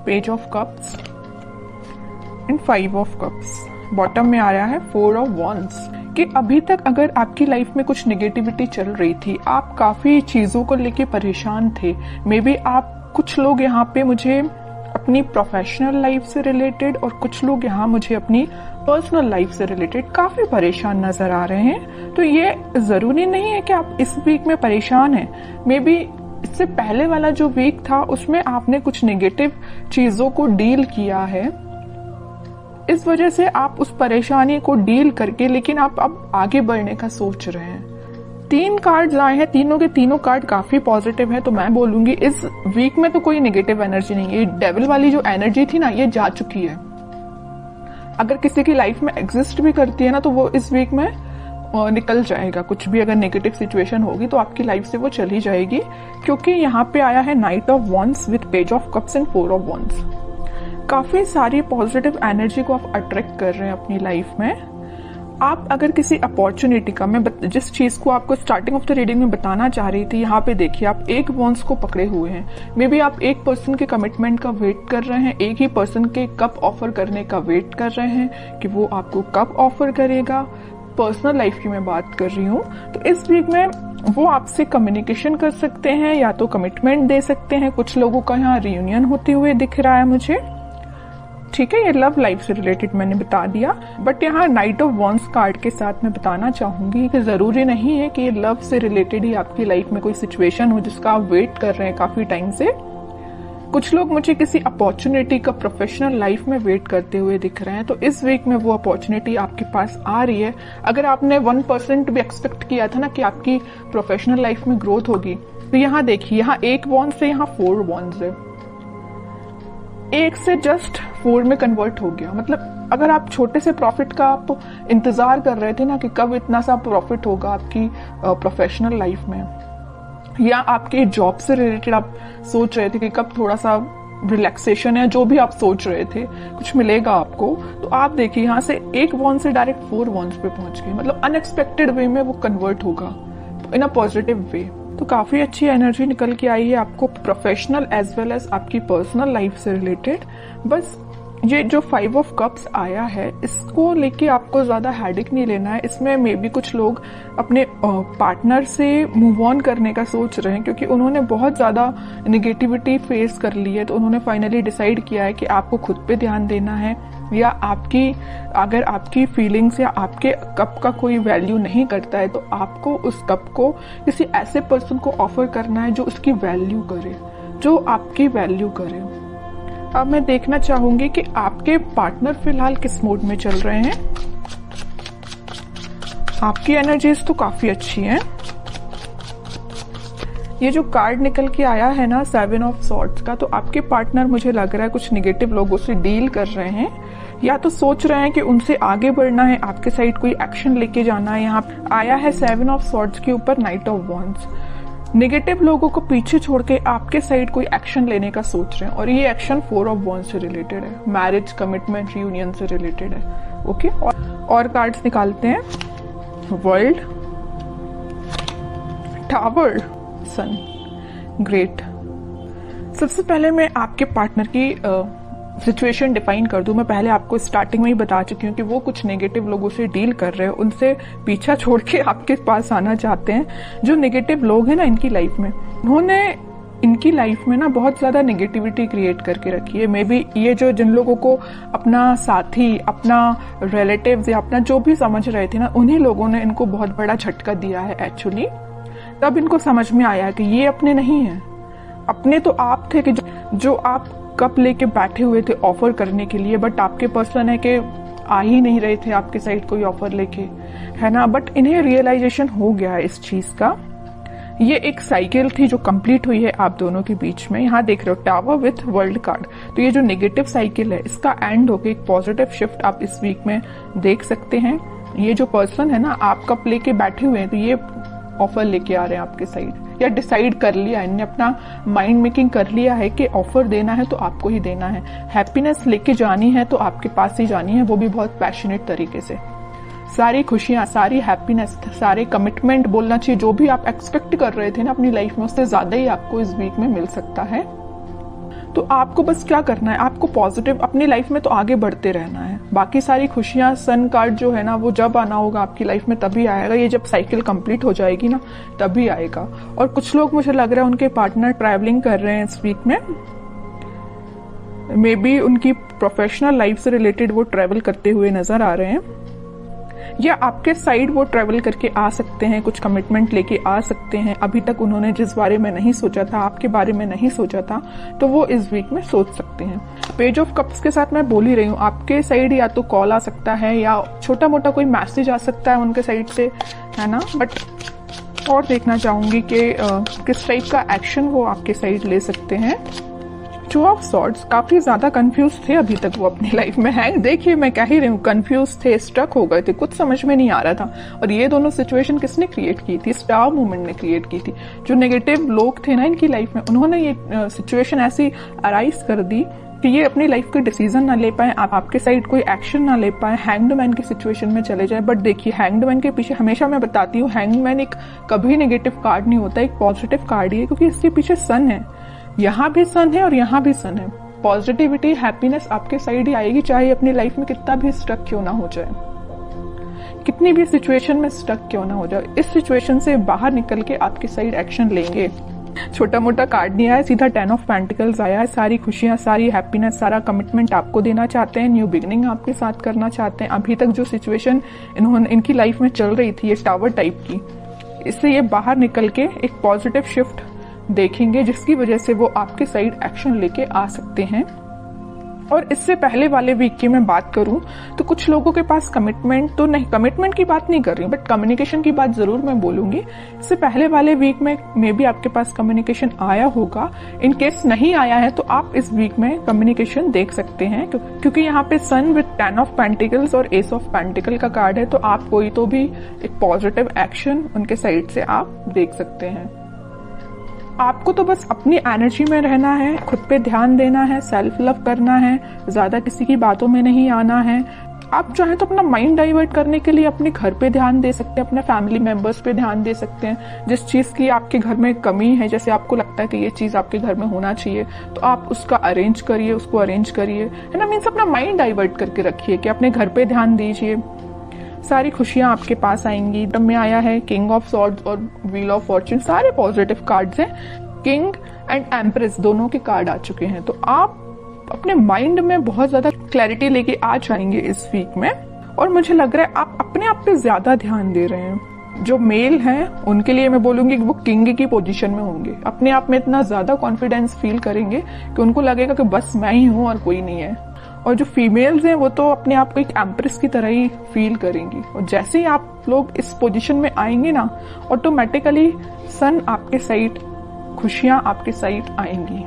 Page of cups and 5 of cups. Bottom में आया है 4 ऑफ वॉन्ड्स कि अभी तक अगर आपकी लाइफ में कुछ नेगेटिविटी चल रही थी, आप काफी चीजों को लेके परेशान थे, मे बी आप कुछ लोग यहाँ पे मुझे अपनी प्रोफेशनल लाइफ से रिलेटेड और कुछ लोग यहाँ मुझे अपनी पर्सनल लाइफ से रिलेटेड काफी परेशान नजर आ रहे हैं। तो ये जरूरी नहीं है कि आप इस वीक में परेशान हैं। मे बी इससे पहले वाला जो वीक था उसमें आपने कुछ नेगेटिव चीजों को डील किया है, इस वजह से आप उस परेशानी को डील करके लेकिन आप अब आगे बढ़ने का सोच रहे हैं। 3 कार्ड्स आए हैं, तीनों के तीनों कार्ड काफी पॉजिटिव है। तो मैं बोलूंगी इस वीक में तो कोई नेगेटिव एनर्जी नहीं है। डेविल वाली जो एनर्जी थी ना, ये जा चुकी है। अगर किसी की लाइफ में एग्जिस्ट भी करती है ना, तो वो इस वीक में निकल जाएगा। कुछ भी अगर नेगेटिव सिचुएशन होगी तो आपकी लाइफ से वो चली जाएगी, क्योंकि यहाँ पे आया है night of wands with page of cups and 4 of wands. काफी सारी पॉजिटिव एनर्जी को आप अट्रैक्ट कर रहे हैं अपनी लाइफ में। आप अगर किसी अपॉर्चुनिटी का, मैं जिस चीज को आपको स्टार्टिंग ऑफ द रीडिंग में बताना चाह रही थी, यहाँ पे देखिए आप एक वॉन्ड्स को पकड़े हुए हैं। मे बी आप एक पर्सन के कमिटमेंट का वेट कर रहे हैं, एक ही पर्सन के कब ऑफर करने का वेट कर रहे हैं कि वो आपको कब ऑफर करेगा। पर्सनल लाइफ की मैं बात कर रही हूँ। तो इस वीक में वो आपसे कम्युनिकेशन कर सकते हैं या तो कमिटमेंट दे सकते हैं। कुछ लोगों का यहाँ रियूनियन होते हुए दिख रहा है मुझे। ठीक है, ये लव लाइफ से रिलेटेड मैंने बता दिया, बट यहाँ नाइट ऑफ वॉन्ड्स कार्ड के साथ मैं बताना चाहूंगी कि जरूरी नहीं है कि ये लव से रिलेटेड ही आपकी लाइफ में कोई सिचुएशन हो जिसका आप वेट कर रहे हैं काफी टाइम से। कुछ लोग मुझे किसी अपॉर्चुनिटी का प्रोफेशनल लाइफ में वेट करते हुए दिख रहे हैं। तो इस वीक में वो अपॉर्चुनिटी आपके पास आ रही है। अगर आपने 1% भी एक्सपेक्ट किया था ना कि आपकी प्रोफेशनल लाइफ में ग्रोथ होगी, तो यहाँ देखिए, यहाँ 1 वॉन्ड से यहाँ 4 वॉन्ड्स है। 1 से जस्ट 4 में कन्वर्ट हो गया। मतलब अगर आप छोटे से प्रॉफिट का आप इंतजार कर रहे थे ना कि कब इतना सा प्रॉफिट होगा आपकी प्रोफेशनल लाइफ में, या आपके जॉब से रिलेटेड आप सोच रहे थे कि कब थोड़ा सा रिलैक्सेशन है, जो भी आप सोच रहे थे कुछ मिलेगा आपको, तो आप देखिए यहाँ से 1 वॉन्ड से डायरेक्ट 4 वॉन्ड्स पे पहुंच गए। मतलब अनएक्सपेक्टेड वे में वो कन्वर्ट होगा इन अ पॉजिटिव वे। तो काफी अच्छी एनर्जी निकल के आई है आपको प्रोफेशनल एज वेल एज आपकी पर्सनल लाइफ से रिलेटेड। बस ये जो 5 ऑफ कप्स आया है, इसको लेके आपको ज्यादा हेडेक नहीं लेना है। इसमें मे बी कुछ लोग अपने पार्टनर से मूव ऑन करने का सोच रहे हैं, क्योंकि उन्होंने बहुत ज्यादा नेगेटिविटी फेस कर ली है। तो उन्होंने फाइनली डिसाइड किया है कि आपको खुद पे ध्यान देना है, या अगर आपकी फीलिंग्स या आपके कप का कोई वैल्यू नहीं करता है, तो आपको उस कप को किसी ऐसे पर्सन को ऑफर करना है जो उसकी वैल्यू करे, जो आपकी वैल्यू करे। अब मैं देखना चाहूंगी कि आपके पार्टनर फिलहाल किस मूड में चल रहे हैं। आपकी एनर्जीज तो काफी अच्छी हैं। ये जो कार्ड निकल के आया है ना 7 ऑफ सॉर्ड्स का, तो आपके पार्टनर मुझे लग रहा है कुछ नेगेटिव लोगों से डील कर रहे हैं, या तो सोच रहे हैं कि उनसे आगे बढ़ना है, आपके साइड कोई एक्शन लेके जाना है। यहाँ आया है 7 ऑफ सॉर्ड्स के ऊपर नाइट ऑफ वॉन्ड्स। नेगेटिव लोगों को पीछे छोड़ के आपके साइड कोई एक्शन लेने का सोच रहे हैं, और ये एक्शन 4 ऑफ वॉन्ड्स से रिलेटेड है, मैरिज, कमिटमेंट, रियूनियन से रिलेटेड है। ओके, और कार्ड्स निकालते हैं। वर्ल्ड, टावर, सन, ग्रेट। सबसे पहले मैं आपके पार्टनर की सिचुएशन डिफाइन कर दूं। मैं पहले आपको स्टार्टिंग में ही बता चुकी हूँ कि वो कुछ नेगेटिव लोगों से डील कर रहे हैं, उनसे पीछा छोड़ के आपके पास आना चाहते हैं। जो नेगेटिव लोग हैं ना इनकी लाइफ में, उन्होंने इनकी लाइफ में ना बहुत ज्यादा नेगेटिविटी क्रिएट करके रखी है। मे बी ये जो जिन लोगों को अपना साथी, अपना रिलेटिव्स या अपना जो भी समझ रहे थे ना, उन्हीं लोगों ने इनको बहुत बड़ा झटका दिया है एक्चुअली। तब इनको समझ में आया कि ये अपने नहीं है। अपने तो आप थे कि जो आप कप लेके बैठे हुए थे ऑफर करने के लिए, बट आपके पर्सन है कि आ ही नहीं रहे थे आपके साइड कोई ऑफर लेके, है ना। बट इन्हें रियलाइजेशन हो गया है इस चीज का। ये एक साइकिल थी जो कंप्लीट हुई है आप दोनों के बीच में। यहाँ देख रहे हो टावर विथ वर्ल्ड कार्ड। तो ये जो नेगेटिव साइकिल है इसका एंड होके एक पॉजिटिव शिफ्ट आप इस वीक में देख सकते हैं। ये जो पर्सन है ना, आप कप लेके बैठे हुए हैं, तो ये ऑफर लेके आ रहे हैं आपके साइड, या डिसाइड कर लिया, इन्होंने अपना माइंड मेकिंग कर लिया है कि ऑफर देना है तो आपको ही देना है। हैप्पीनेस लेके जानी है तो आपके पास ही जानी है, वो भी बहुत पैशनेट तरीके से। सारी खुशियां, सारी हैप्पीनेस, सारे कमिटमेंट बोलना चाहिए, जो भी आप एक्सपेक्ट कर रहे थे ना अपनी लाइफ में, उससे ज्यादा ही आपको इस वीक में मिल सकता है। तो आपको बस क्या करना है, आपको पॉजिटिव अपनी लाइफ में तो आगे बढ़ते रहना है। बाकी सारी खुशियां, सन कार्ड जो है ना, वो जब आना होगा आपकी लाइफ में तभी आएगा। ये जब साइकिल कंप्लीट हो जाएगी ना तभी आएगा। और कुछ लोग, मुझे लग रहा है उनके पार्टनर ट्रैवलिंग कर रहे हैं इस वीक में, मे बी उनकी प्रोफेशनल लाइफ से रिलेटेड वो ट्रैवल करते हुए नजर आ रहे हैं, या आपके साइड वो ट्रैवल करके आ सकते हैं, कुछ कमिटमेंट लेके आ सकते हैं। अभी तक उन्होंने जिस बारे में नहीं सोचा था, आपके बारे में नहीं सोचा था, तो वो इस वीक में सोच सकते हैं। पेज ऑफ कप्स के साथ मैं बोल ही रही हूँ, आपके साइड या तो कॉल आ सकता है या छोटा मोटा कोई मैसेज आ सकता है उनके साइड से, है ना। बट और देखना चाहूंगी कि किस टाइप का एक्शन वो आपके साइड ले सकते हैं। टू ऑफ सॉर्ड्स, काफी ज्यादा कंफ्यूज थे अभी तक वो अपनी लाइफ में है। देखिए मैं कह ही रही हूँ, कंफ्यूज थे, स्टक हो गए थे, कुछ समझ में नहीं आ रहा था। और ये दोनों सिचुएशन किसने क्रिएट की थी? स्टार मूवमेंट ने क्रिएट की थी। जो नेगेटिव लोग थे ना इनकी लाइफ में, उन्होंने ये सिचुएशन ऐसी अराइज कर दी कि ये अपनी लाइफ के डिसीजन ना ले पाए, आपके साइड कोई एक्शन ना ले पाए, हैंग्ड मैन की सिचुएशन में चले जाए। बट देखिए, हैंग्ड मैन के पीछे हमेशा मैं बताती हूँ, हैंग्ड मैन एक कभी नेगेटिव कार्ड नहीं होता, एक पॉजिटिव कार्ड ही है, क्योंकि इसके पीछे सन है। यहाँ भी सन है और यहाँ भी सन है। पॉजिटिविटी, हैप्पीनेस आपके साइड ही आएगी, चाहे अपनी लाइफ में कितना भी स्टक क्यों ना हो जाए, कितनी भी सिचुएशन में स्टक क्यों ना हो जाए। इस सिचुएशन से बाहर निकल के आपकी साइड एक्शन लेंगे। छोटा मोटा कार्ड नहीं आया, सीधा 10 ऑफ पेंटिकल्स आया है। सारी खुशियां, सारी हैप्पीनेस, सारा कमिटमेंट आपको देना चाहते हैं, न्यू बिगनिंग आपके साथ करना चाहते हैं। अभी तक जो सिचुएशन इनकी लाइफ में चल रही थी, ये टावर टाइप की, इससे ये बाहर निकल के एक पॉजिटिव शिफ्ट देखेंगे, जिसकी वजह से वो आपके साइड एक्शन लेके आ सकते हैं। और इससे पहले वाले वीक की मैं बात करूं तो कुछ लोगों के पास कमिटमेंट तो नहीं, कमिटमेंट की बात नहीं कर रही हूं, बट कम्युनिकेशन की बात जरूर मैं बोलूंगी। इससे पहले वाले वीक में मे बी आपके पास कम्युनिकेशन आया होगा। इन केस नहीं आया है तो आप इस वीक में कम्युनिकेशन देख सकते हैं, क्योंकि यहाँ पे सन विद 10 ऑफ पेंटिकल्स और एस ऑफ पेंटिकल का कार्ड है। तो आप कोई तो भी एक पॉजिटिव एक्शन उनके साइड से आप देख सकते हैं। आपको तो बस अपनी एनर्जी में रहना है, खुद पे ध्यान देना है, सेल्फ लव करना है, ज्यादा किसी की बातों में नहीं आना है। आप चाहे तो अपना माइंड डाइवर्ट करने के लिए अपने घर पे ध्यान दे सकते हैं, अपने फैमिली मेंबर्स पे ध्यान दे सकते हैं। जिस चीज की आपके घर में कमी है, जैसे आपको लगता है कि ये चीज आपके घर में होना चाहिए, तो आप उसका अरेंज करिए, उसको अरेंज करिए, है ना। मीन्स अपना माइंड डाइवर्ट करके रखिए कि अपने घर पे ध्यान दीजिए। सारी खुशियां आपके पास आएंगी। तब में आया है किंग ऑफ सॉर्ड्स और व्हील ऑफ फॉर्च्यून, सारे पॉजिटिव कार्ड्स हैं। किंग एंड एम्प्रेस दोनों के कार्ड आ चुके हैं। तो आप अपने माइंड में बहुत ज्यादा क्लैरिटी लेके आ जाएंगे इस वीक में। और मुझे लग रहा है आप अपने आप पे ज्यादा ध्यान दे रहे हैं। जो मेल हैं उनके लिए मैं बोलूंगी कि वो किंग की पोजीशन में होंगे, अपने आप में इतना ज्यादा कॉन्फिडेंस फील करेंगे कि उनको लगेगा कि बस मैं ही हूं और कोई नहीं है। और जो फीमेल्स हैं वो तो अपने आप को एक एम्प्रेस की तरह ही फील करेंगी। और जैसे ही आप लोग इस पोजीशन में आएंगे ना, ऑटोमेटिकली सन आपके साइड, खुशियां आपके साइड आएंगी।